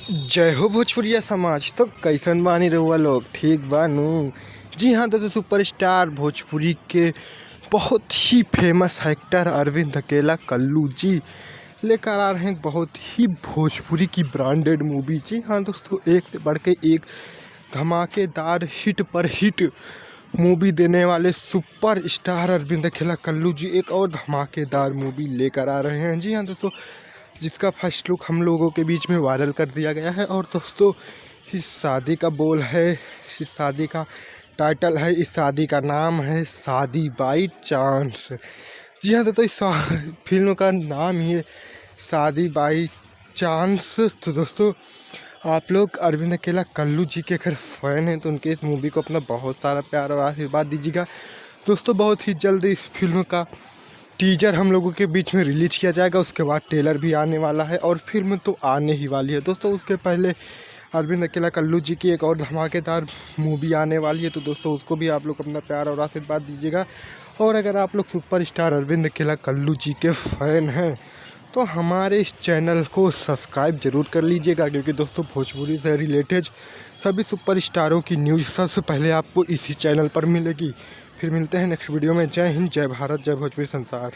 जय हो भोजपुरिया समाज। तो कैसन बानी रहुआ लोग, ठीक बानू? जी हाँ, तो सुपरस्टार भोजपुरी के बहुत ही फेमस एक्टर अरविंद अकेला कल्लू जी लेकर आ रहे हैं बहुत ही भोजपुरी की ब्रांडेड मूवी। जी हाँ दोस्तों, एक से बढ़ के एक धमाकेदार हिट पर हिट मूवी देने वाले सुपर स्टार अरविंद अकेला कल्लू जी एक और धमाकेदार मूवी लेकर आ रहे हैं। जी हाँ दोस्तों, जिसका फर्स्ट लुक हम लोगों के बीच में वायरल कर दिया गया है। और दोस्तों, इस शादी का बोल है, इस शादी का टाइटल है, इस शादी का नाम है शादी बाई चांस। जी हाँ दोस्तों, इस फिल्म का नाम ही है शादी बाई चांस। तो दोस्तों, आप लोग अरविंद अकेला कल्लू जी के अगर फ़ैन हैं तो उनके इस मूवी को अपना बहुत सारा प्यार और आशीर्वाद दीजिएगा। दोस्तों, बहुत ही जल्द इस फिल्म का टीजर हम लोगों के बीच में रिलीज किया जाएगा, उसके बाद ट्रेलर भी आने वाला है और फिल्म तो आने ही वाली है। दोस्तों, उसके पहले अरविंद अकेला कल्लू जी की एक और धमाकेदार मूवी आने वाली है, तो दोस्तों उसको भी आप लोग अपना प्यार और आशीर्वाद दीजिएगा। और अगर आप लोग सुपरस्टार अरविंद अकेला कल्लू जी के फ़ैन हैं तो हमारे इस चैनल को सब्सक्राइब जरूर कर लीजिएगा, क्योंकि दोस्तों भोजपुरी से रिलेटेड सभी सुपरस्टारों की न्यूज़ सबसे पहले आपको इसी चैनल पर मिलेगी। फिर मिलते हैं नेक्स्ट वीडियो में। जय हिंद, जय भारत, जय भोजपुरी संसार।